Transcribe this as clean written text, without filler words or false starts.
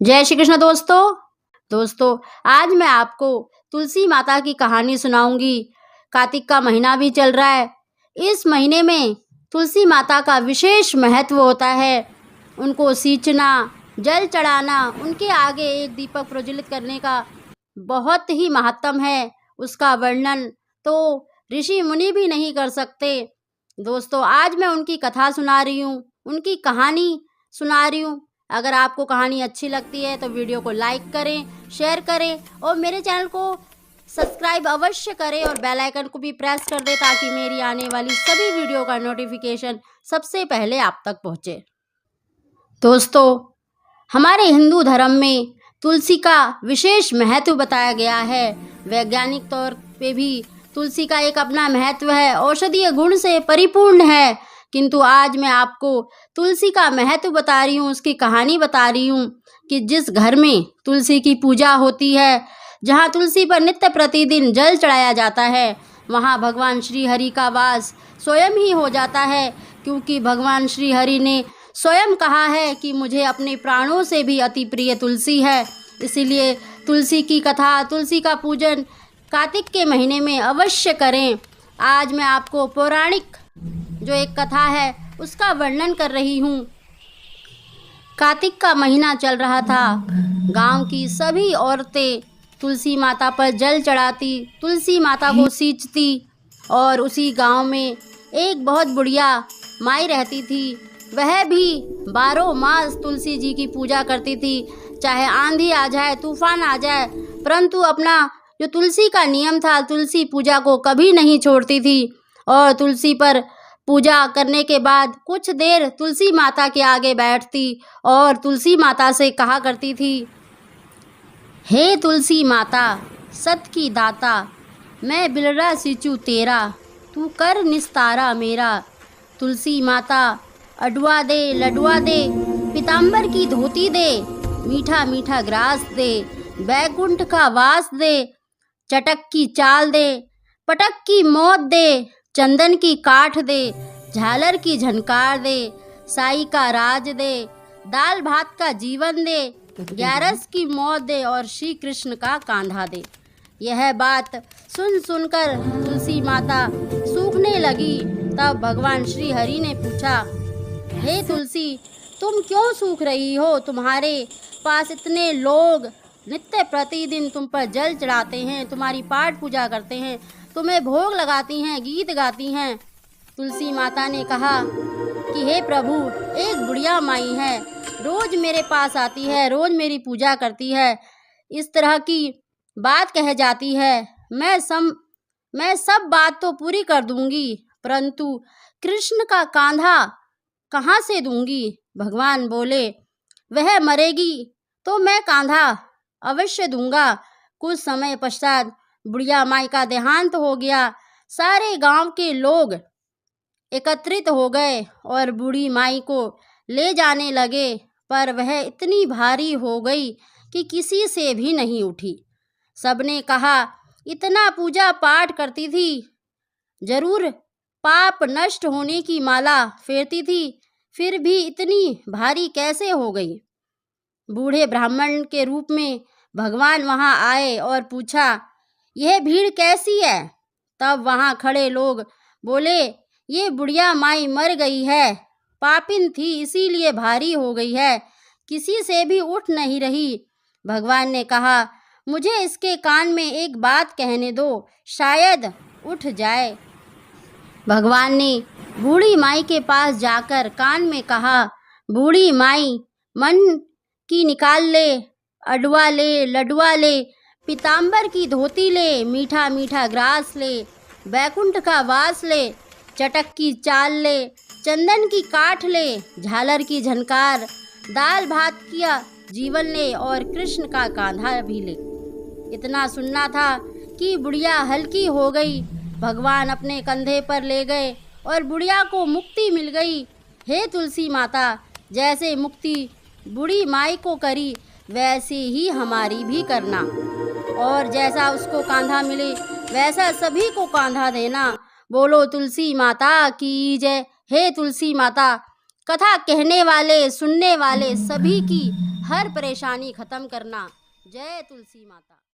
जय श्री कृष्ण दोस्तों आज मैं आपको तुलसी माता की कहानी सुनाऊंगी। कार्तिक का महीना भी चल रहा है। इस महीने में तुलसी माता का विशेष महत्व होता है। उनको सींचना, जल चढ़ाना, उनके आगे एक दीपक प्रज्वलित करने का बहुत ही महत्व है। उसका वर्णन तो ऋषि मुनि भी नहीं कर सकते। दोस्तों आज मैं उनकी कथा सुना रही हूँ, उनकी कहानी सुना रही हूँ। अगर आपको कहानी अच्छी लगती है तो वीडियो को लाइक करें, शेयर करें और मेरे चैनल को सब्सक्राइब अवश्य करें और बेल आइकन को भी प्रेस कर दें ताकि मेरी आने वाली सभी वीडियो का नोटिफिकेशन सबसे पहले आप तक पहुंचे। दोस्तों हमारे हिंदू धर्म में तुलसी का विशेष महत्व बताया गया है। वैज्ञानिक तौर पे भी तुलसी का एक अपना महत्व है, औषधीय गुण से परिपूर्ण है। किंतु आज मैं आपको तुलसी का महत्व बता रही हूँ, उसकी कहानी बता रही हूँ कि जिस घर में तुलसी की पूजा होती है, जहाँ तुलसी पर नित्य प्रतिदिन जल चढ़ाया जाता है, वहाँ भगवान श्री हरि का वास स्वयं ही हो जाता है। क्योंकि भगवान श्री हरि ने स्वयं कहा है कि मुझे अपने प्राणों से भी अति प्रिय तुलसी है। इसीलिए तुलसी की कथा, तुलसी का पूजन कार्तिक के महीने में अवश्य करें। आज मैं आपको पौराणिक जो एक कथा है उसका वर्णन कर रही हूँ। कार्तिक का महीना चल रहा था। गांव की सभी औरतें तुलसी माता पर जल चढ़ाती, तुलसी माता को सींचती और उसी गांव में एक बहुत बुढ़िया माई रहती थी। वह भी 12 मास तुलसी जी की पूजा करती थी। चाहे आंधी आ जाए, तूफान आ जाए, परंतु अपना जो तुलसी का नियम था, तुलसी पूजा को कभी नहीं छोड़ती थी। और तुलसी पर पूजा करने के बाद कुछ देर तुलसी माता के आगे बैठती और तुलसी माता से कहा करती थी, हे तुलसी माता सत की दाता, मैं बिलरा सिंचू तेरा, तू कर निस्तारा मेरा। तुलसी माता अडवा दे, लडवा दे, पीताम्बर की धोती दे, मीठा मीठा ग्रास दे, बैकुंठ का वास दे, चटक की चाल दे, पटक की मौत दे, चंदन की काठ दे, झालर की झनकार दे, साई का राज दे, दाल भात का जीवन दे, 11 की मौत दे और श्री कृष्ण का कांधा दे। यह बात सुन सुनकर तुलसी माता सूखने लगी। तब भगवान श्री हरि ने पूछा, हे तुलसी तुम क्यों सूख रही हो? तुम्हारे पास इतने लोग नित्य प्रतिदिन तुम पर जल चढ़ाते हैं, तुम्हारी पाठ पूजा करते हैं, तुम्हें भोग लगाती हैं, गीत गाती हैं। तुलसी माता ने कहा कि हे प्रभु, एक बुढ़िया माई है, रोज मेरे पास आती है, रोज मेरी पूजा करती है, इस तरह की बात कह जाती है। मैं सब बात तो पूरी कर दूंगी, परंतु कृष्ण का कांधा कहाँ से दूंगी? भगवान बोले, वह मरेगी तो मैं कांधा अवश्य दूंगा। कुछ समय पश्चात बुढ़िया माई का देहांत हो गया। सारे गांव के लोग एकत्रित हो गए और बूढ़ी माई को ले जाने लगे, पर वह इतनी भारी हो गई कि किसी से भी नहीं उठी। सबने कहा, इतना पूजा पाठ करती थी, जरूर पाप नष्ट होने की माला फेरती थी, फिर भी इतनी भारी कैसे हो गई? बूढ़े ब्राह्मण के रूप में भगवान वहां आए और पूछा, यह भीड़ कैसी है? तब वहां खड़े लोग बोले, ये बुढ़िया माई मर गई है, पापिन थी इसीलिए भारी हो गई है, किसी से भी उठ नहीं रही। भगवान ने कहा, मुझे इसके कान में एक बात कहने दो, शायद उठ जाए। भगवान ने बूढ़ी माई के पास जाकर कान में कहा, बूढ़ी माई मन की निकाल ले, अडवा ले, लडवा ले, पीताम्बर की धोती ले, मीठा मीठा ग्रास ले, बैकुंठ का वास ले, चटक की चाल ले, चंदन की काठ ले, झालर की झनकार, दाल भात किया जीवन ले और कृष्ण का कांधा भी ले। इतना सुनना था कि बुढ़िया हल्की हो गई। भगवान अपने कंधे पर ले गए और बुढ़िया को मुक्ति मिल गई। हे तुलसी माता, जैसे मुक्ति बूढ़ी माई को करी वैसे ही हमारी भी करना, और जैसा उसको कांधा मिले वैसा सभी को कांधा देना। बोलो तुलसी माता की जय। हे तुलसी माता, कथा कहने वाले, सुनने वाले सभी की हर परेशानी खत्म करना। जय तुलसी माता।